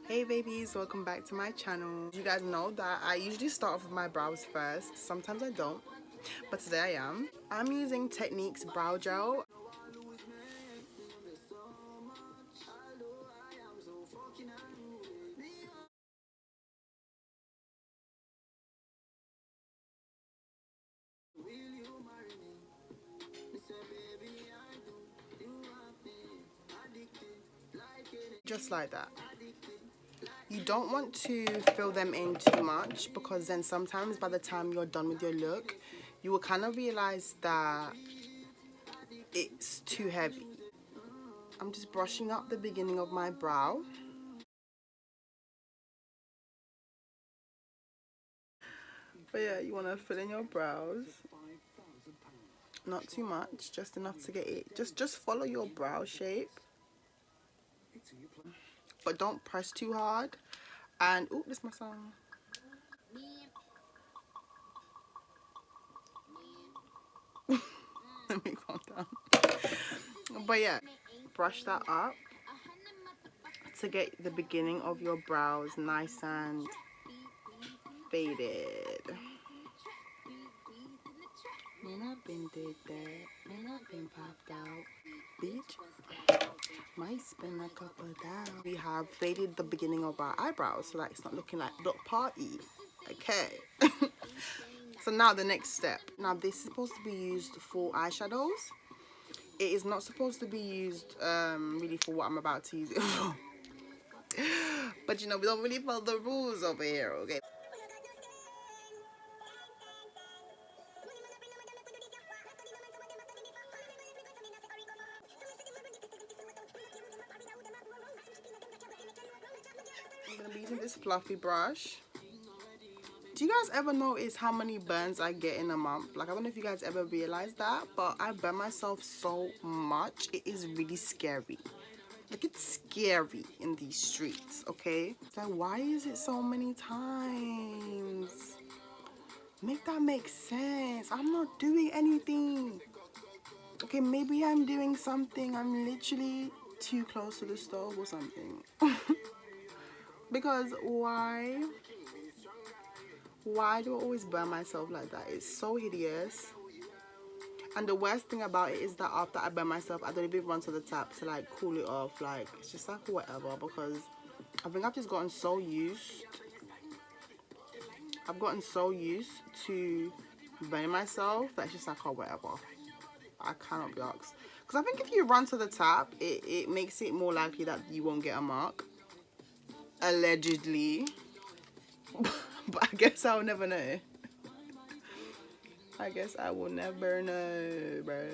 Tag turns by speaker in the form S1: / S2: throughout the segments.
S1: Hey babies, welcome back to my channel. You guys know that I usually start off with my brows first. Sometimes I don't, but today I am. I'm using Technique's brow gel. Just like that. You don't want to fill them in too much because then sometimes by the time you're done with your look, you will kind of realize that it's too heavy. I'm just brushing up the beginning of my brow. But yeah, you want to fill in your brows. Not too much, just enough to get it. Just follow your brow shape. But don't press too hard. And oh, this is my song. Let me calm down. But yeah, brush that up to get the beginning of your brows nice and faded. Man, I've been did that. Man, I've been popped out. Bitch, might spend a couple down. We have faded the beginning of our eyebrows so that it's not looking like Dot Party. Okay. So now the next step. Now this is supposed to be used for eyeshadows. It is not supposed to be used really for what I'm about to use it for. But you know, we don't really follow the rules over here, okay? I'm gonna be using this fluffy brush. Do you guys ever notice how many burns I get in a month? Like, I don't know if you guys ever realize that, but I burn myself so much. It is really scary. Like, it's scary in these streets, okay? It's like, why is it so many times? Make that make sense. I'm not doing anything. Okay, maybe I'm doing something. I'm literally too close to the stove or something. Because why do I always burn myself like that? It's so hideous. And the worst thing about it is that after I burn myself, I don't even run to the tap to like cool it off. Like, it's just like whatever, because I think I've just gotten so used. I've gotten so used to burning myself that it's just like, oh, whatever. I cannot be asked. Because I think if you run to the tap, it makes it more likely that you won't get a mark. Allegedly. But I guess I'll never know. I guess I will never know, bro.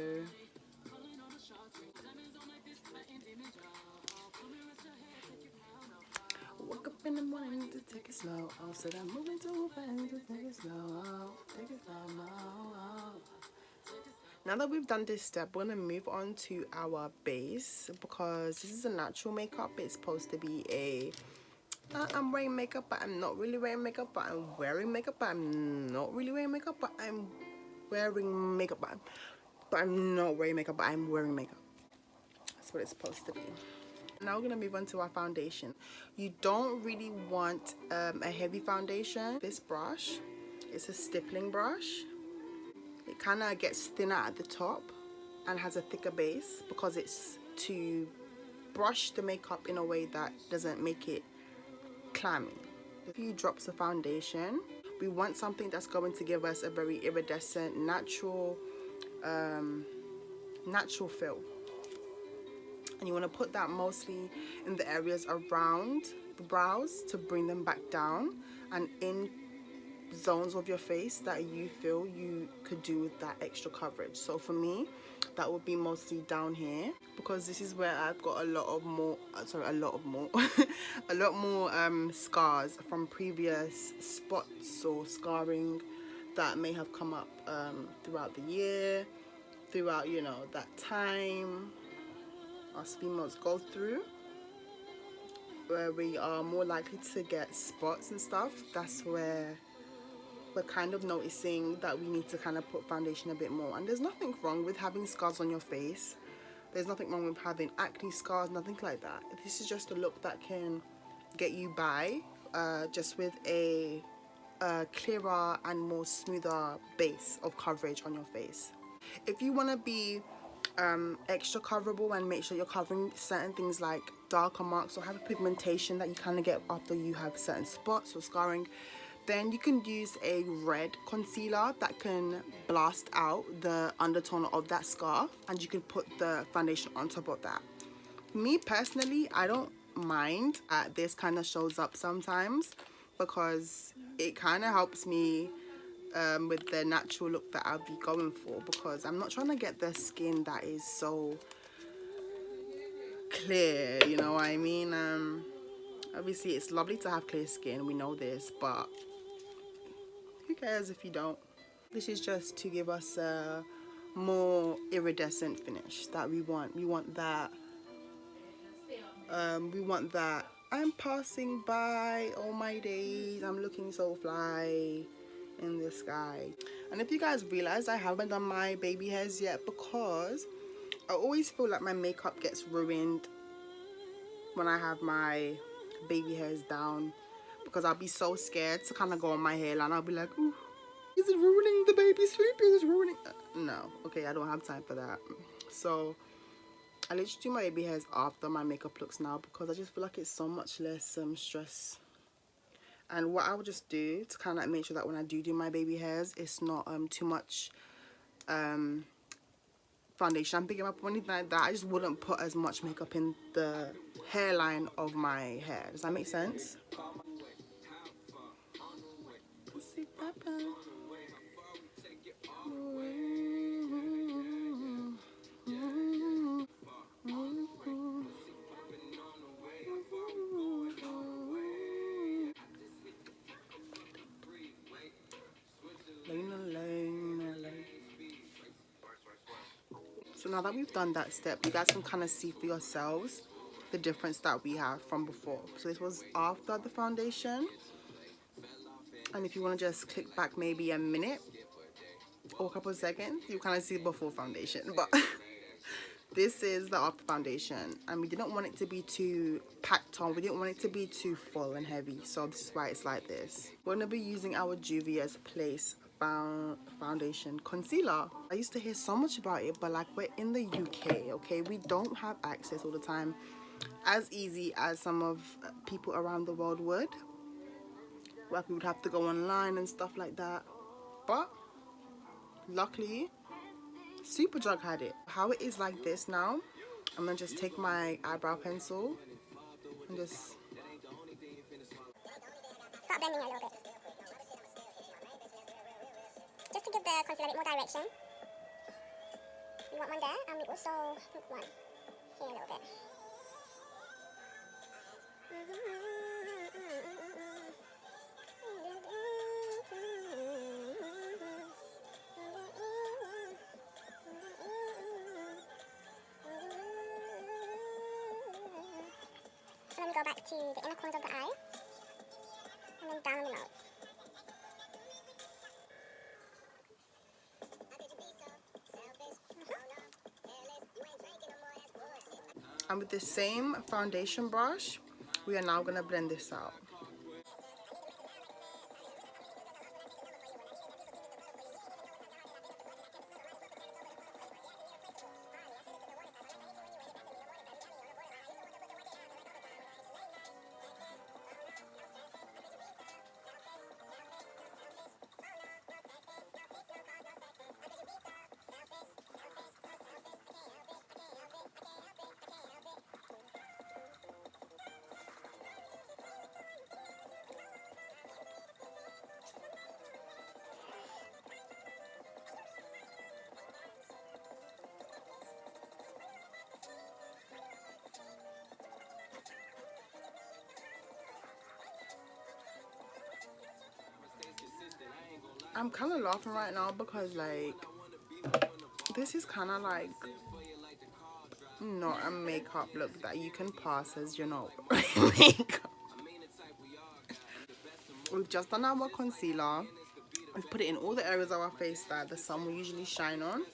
S1: Woke up in the morning to take it slow. Oh, said I'm moving too fast to take it slow. Take it slow now. Now that we've done this step, we're gonna move on to our base because this is a natural makeup. It's supposed to be a I'm wearing makeup, but I'm not really wearing makeup, but I'm wearing makeup, but I'm not really wearing makeup, but I'm wearing makeup, but I'm not wearing makeup, but I'm wearing makeup. That's what it's supposed to be. Now we're gonna move on to our foundation. You don't really want a heavy foundation. This brush, it's a stippling brush. It kind of gets thinner at the top and has a thicker base because it's to brush the makeup in a way that doesn't make it clammy. A few drops of foundation. We want something that's going to give us a very iridescent, natural feel. And you want to put that mostly in the areas around the brows to bring them back down and in zones of your face that you feel you could do with that extra coverage. So for me, that would be mostly down here because this is where I've got a lot more scars from previous spots or scarring that may have come up throughout the year, throughout, you know, that time us females go through, where we are more likely to get spots and stuff. That's where we're kind of noticing that we need to kind of put foundation a bit more. And there's nothing wrong with having scars on your face. There's nothing wrong with having acne scars, nothing like that. This is just a look that can get you by just with a clearer and more smoother base of coverage on your face. If you want to be extra coverable and make sure you're covering certain things like darker marks or hyperpigmentation that you kind of get after you have certain spots or scarring, then you can use a red concealer that can blast out the undertone of that scar, and you can put the foundation on top of that. Me personally, I don't mind that this kind of shows up sometimes, because it kind of helps me with the natural look that I'll be going for, because I'm not trying to get the skin that is so clear, you know what I mean? Obviously it's lovely to have clear skin, we know this, but who cares if you don't? This is just to give us a more iridescent finish that we want. We want that I'm passing by all my days, I'm looking so fly in the sky. And if you guys realize, I haven't done my baby hairs yet because I always feel like my makeup gets ruined when I have my baby hairs down, because I'll be so scared to kind of go on my hairline. I'll be like, ooh, is it ruining the baby swoop? Is it ruining? No, okay, I don't have time for that. So I literally do my baby hairs after my makeup looks now, because I just feel like it's so much less stress. And what I would just do to kind of make sure that when I do my baby hairs, it's not too much foundation I'm picking up or anything like that. I just wouldn't put as much makeup in the hairline of my hair. Does that make sense? So now that we've done that step, you guys can kind of see for yourselves the difference that we have from before. So this was after the foundation, and if you want to just click back maybe a minute or a couple of seconds, you kind of see before foundation. But this is the after foundation, and we didn't want it to be too packed on, we didn't want it to be too full and heavy, so this is why it's like this. We're going to be using our Juvia's Place foundation concealer. I used to hear so much about it, but like, we're in the UK, okay? We don't have access all the time as easy as some of people around the world would. Like, we would have to go online and stuff like that, but luckily Superdrug had it. How it is like this now, I'm gonna just take my eyebrow pencil and just start blending it a little bit, just to give the concealer a bit more direction. We want one there, and we also want one here a little bit. And then we go back to the inner corners of the eye, and then down on the nose. And with the same foundation brush, we are now going to blend this out. I'm kind of laughing right now because, like, this is kind of like not a makeup look that you can pass as, you know, makeup. We've just done our concealer. We've put it in all the areas of our face that the sun will usually shine on.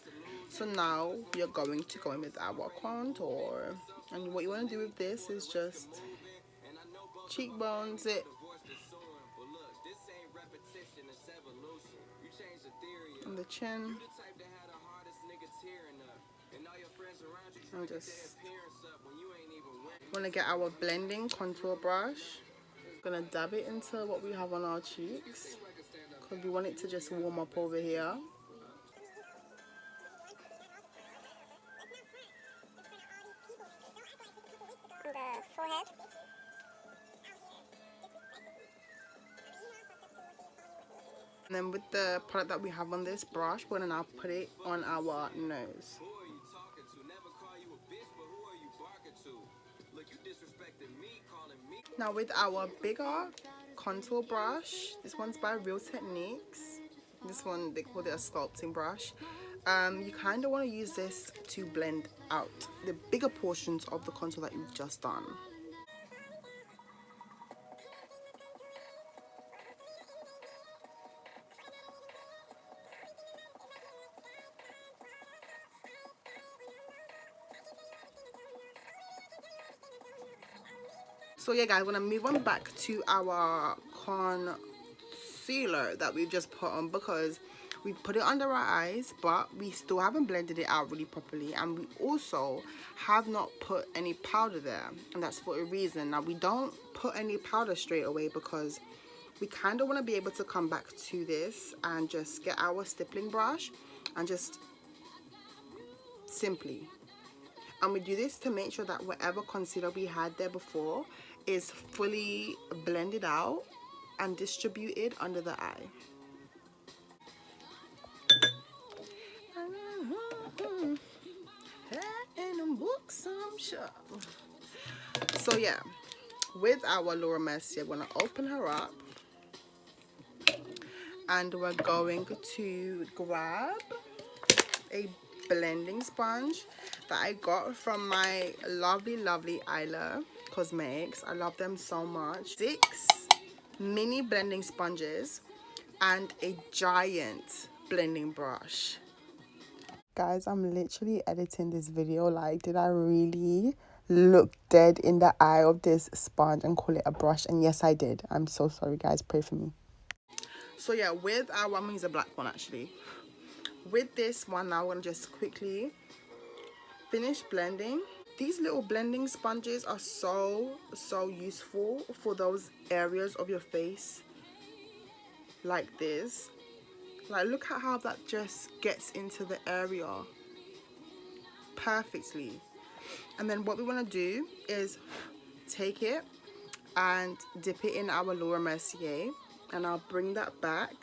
S1: So now we are going to go in with our contour. And what you want to do with this is just cheekbones, it. And the chin. I'm just want to get our blending contour brush. Gonna dab it into what we have on our cheeks because we want it to just warm up over here.
S2: On the forehead.
S1: And then with the product that we have on this brush, we're gonna now put it on our nose. Now with our bigger contour brush, this one's by Real Techniques. This one, they call it a sculpting brush. You kind of want to use this to blend out the bigger portions of the contour that you've just done. So yeah guys, we're gonna move on back to our concealer that we've just put on because we put it under our eyes, but we still haven't blended it out really properly, and we also have not put any powder there, and that's for a reason. Now we don't put any powder straight away because we kind of want to be able to come back to this and just get our stippling brush and just simply, and we do this to make sure that whatever concealer we had there before is fully blended out and distributed under the eye. So yeah, with our Laura Mercier, we're gonna open her up and we're going to grab a blending sponge that I got from my lovely Isla Cosmetics. I love them so much. 6 mini blending sponges and a giant blending brush. Guys, I'm literally editing this video. Like, did I really look dead in the eye of this sponge and call it a brush? And yes, I did. I'm so sorry, guys. Pray for me. So yeah, with our, I'm gonna use a black one actually. With this one now, we're gonna just quickly finish blending. These little blending sponges are so useful for those areas of your face like this. Like, look at how that just gets into the area perfectly. And then what we want to do is take it and dip it in our Laura Mercier, and I'll bring that back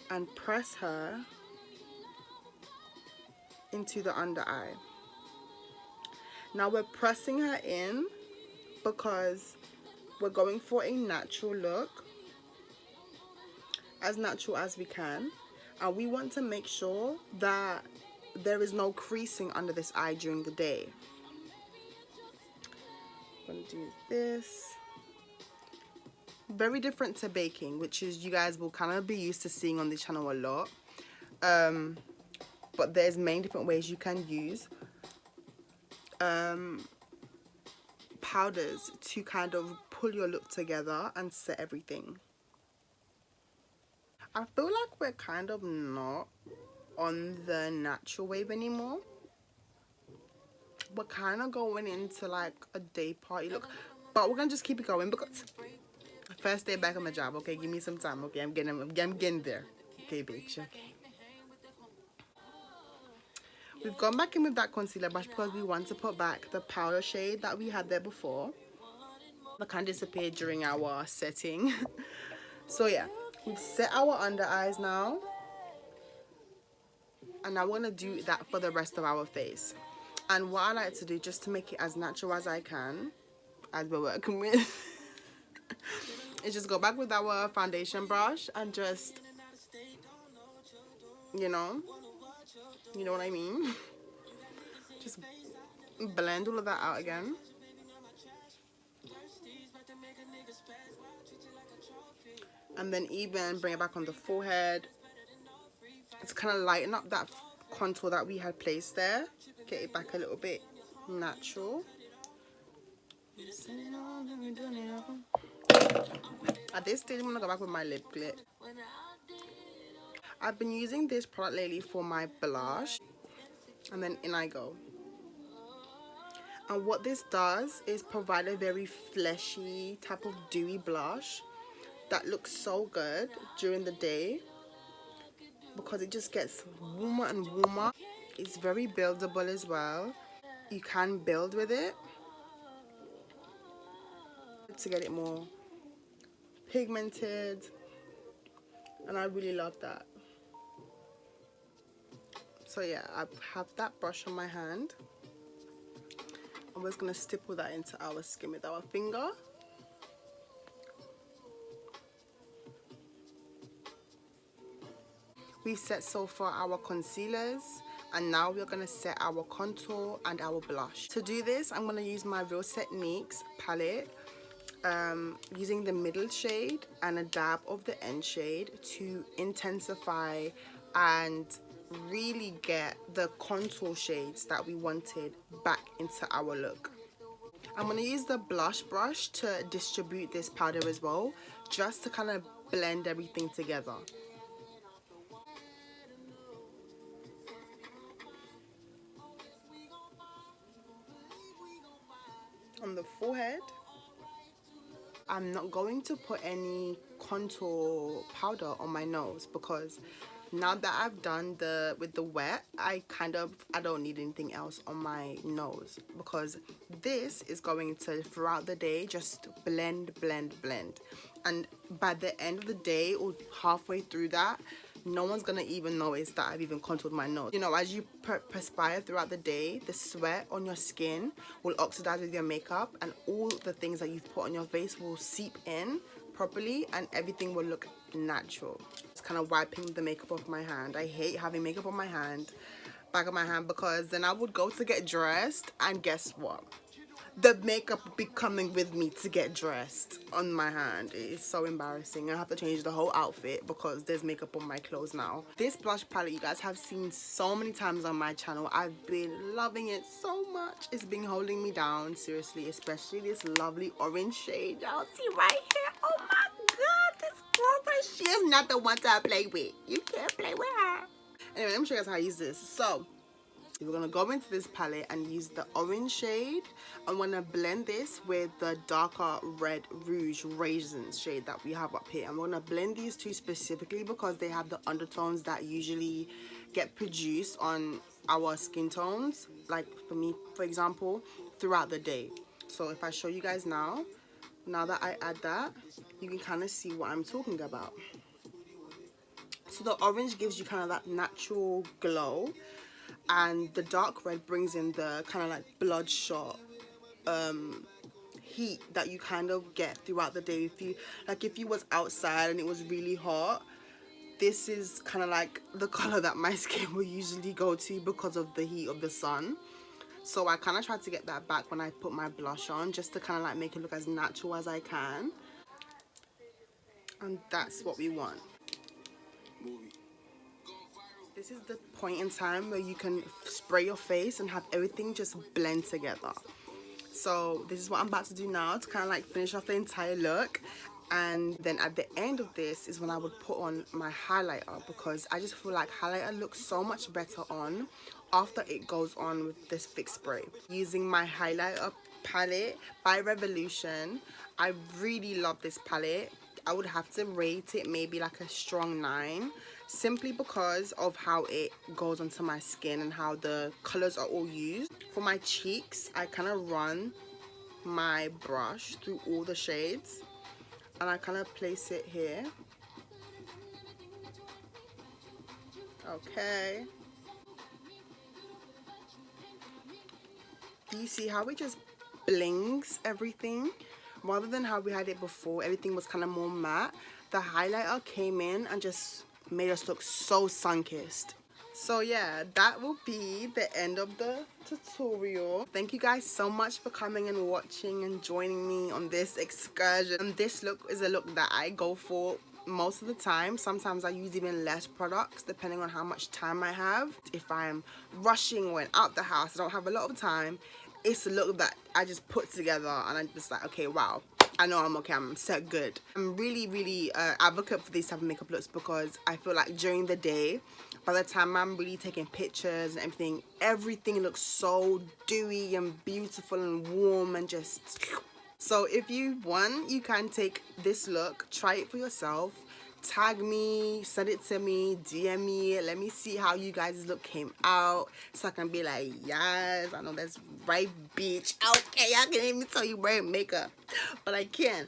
S1: and press her into the under eye. Now we're pressing her in because we're going for a natural look, as natural as we can, and we want to make sure that there is no creasing under this eye during the day. I'm gonna do this. Very different to baking, which is you guys will kind of be used to seeing on the channel a lot, but there's many different ways you can use powders to kind of pull your look together and set everything. I feel like we're kind of not on the natural wave anymore. We're kind of going into like a day party look, but we're gonna just keep it going because first day back on the job. Okay, give me some time. Okay, I'm getting there. Okay, bitch. Okay. We've gone back in with that concealer brush because we want to put back the powder shade that we had there before. That kind of disappeared during our setting. So yeah, we've set our under eyes now, and now we're gonna do that for the rest of our face. And what I like to do, just to make it as natural as I can, as we're working with, is just go back with our foundation brush and just, you know what I mean? Just blend all of that out again. And then even bring it back on the forehead. It's kind of lighten up that contour that we had placed there. Get it back a little bit natural. At this stage, I'm gonna go back with my lip glit. I've been using this product lately for my blush, and then in I go. And what this does is provide a very fleshy type of dewy blush that looks so good during the day because it just gets warmer and warmer. It's very buildable as well. You can build with it to get it more pigmented, and I really love that. So yeah, I have that brush on my hand. I'm just gonna stipple that into our skin with our finger. We've set so far our concealers, and now we're gonna set our contour and our blush. To do this, I'm gonna use my Real Techniques palette, using the middle shade and a dab of the end shade to intensify and really get the contour shades that we wanted back into our look. I'm going to use the blush brush to distribute this powder as well, just to kind of blend everything together. On the forehead, I'm not going to put any contour powder on my nose because now that I've done with the wet, I don't need anything else on my nose, because this is going to, throughout the day, just blend. And by the end of the day or halfway through that, no one's gonna even notice that I've even contoured my nose. You know, as you perspire throughout the day, the sweat on your skin will oxidize with your makeup, and all the things that you've put on your face will seep in properly, and everything will look natural. Just kind of wiping the makeup off my hand. I hate having makeup on my hand, back of my hand, because then I would go to get dressed, and guess what? The makeup would be coming with me to get dressed on my hand. It is so embarrassing. I have to change the whole outfit because there's makeup on my clothes now. This blush palette you guys have seen so many times on my channel. I've been loving it so much. It's been holding me down, seriously, especially this lovely orange shade. Y'all see right here? Oh my god, this girl, she is not the one to play with. You can't play with her. Anyway, let me show you guys how I use this. So we're gonna go into this palette and use the orange shade. I'm gonna blend this with the darker red rouge raisins shade that we have up here. I'm gonna blend these two specifically because they have the undertones that usually get produced on our skin tones, like for me, for example, throughout the day. So if I show you guys now that I add that, you can kind of see what I'm talking about. So the orange gives you kind of that natural glow, and the dark red brings in the kind of like bloodshot heat that you kind of get throughout the day. If you was outside and it was really hot, this is kind of like the color that my skin will usually go to because of the heat of the sun. So I kind of tried to get that back when I put my blush on, just to kind of like make it look as natural as I can. And that's what we want. This is the point in time where you can spray your face and have everything just blend together. So this is what I'm about to do now to kind of like finish off the entire look. And then at the end of this is when I would put on my highlighter, because I just feel like highlighter looks so much better on after it goes on with this fix spray. Using my highlighter palette by Revolution, I really love this palette. I would have to rate it maybe like a strong 9, simply because of how it goes onto my skin and how the colors are all used. For my cheeks, I kind of run my brush through all the shades, and I kind of place it here. Okay. Do you see how it just blings everything? Rather than how we had it before, everything was kind of more matte. The highlighter came in and just made us look so sun-kissed. So yeah, that will be the end of the tutorial. Thank you guys so much for coming and watching and joining me on this excursion. And this look is a look that I go for most of the time. Sometimes I use even less products depending on how much time I have. If I'm rushing or out the house, I don't have a lot of time, it's a look that I just put together, and I'm just like, okay, wow, I know I'm okay, I'm set good. I'm really advocate for these type of makeup looks, because I feel like during the day, by the time I'm really taking pictures and everything looks so dewy and beautiful and warm and just... So if you want, you can take this look, try it for yourself, tag me, send it to me, DM me, let me see how you guys' look came out, so I can be like, yes, I know that's right, bitch. Okay, I can even tell you wearing makeup, but I can't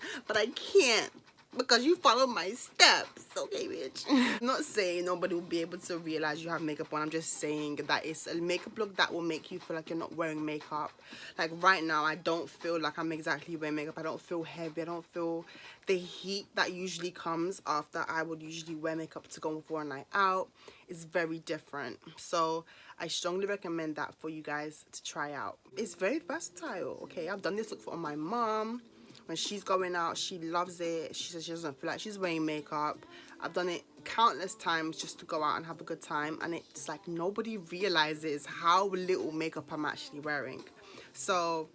S1: because you follow my steps. Okay, bitch. I'm not saying nobody will be able to realize you have makeup on. I'm just saying that it's a makeup look that will make you feel like you're not wearing makeup. Like right now, I don't feel like I'm exactly wearing makeup. I don't feel heavy. I don't feel the heat that usually comes after I would usually wear makeup to go for a night out. It's very different. So I strongly recommend that for you guys to try out. It's very versatile. Okay, I've done this look for my mom. When she's going out, she loves it. She says she doesn't feel like she's wearing makeup. I've done it countless times just to go out and have a good time, and it's like nobody realizes how little makeup I'm actually wearing. So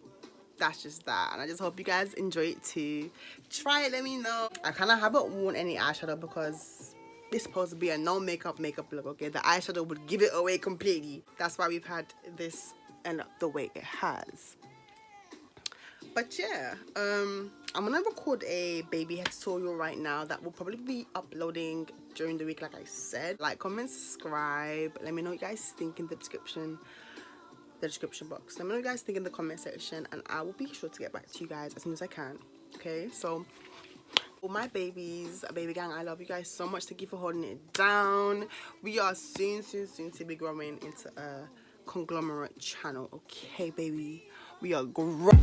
S1: that's just that, and I just hope you guys enjoy it too. Try it, let me know. I kind of haven't worn any eyeshadow because it's supposed to be a no makeup look. Okay, the eyeshadow would give it away completely. That's why we've had this end up the way it has. But yeah, I'm gonna record a baby hair tutorial right now that will probably be uploading during the week, like I said. Like, comment, subscribe. Let me know what you guys think in the description box. Let me know what you guys think in the comment section, and I will be sure to get back to you guys as soon as I can. Okay, so for my babies, baby gang, I love you guys so much. Thank you for holding it down. We are soon to be growing into a conglomerate channel. Okay, baby, we are growing.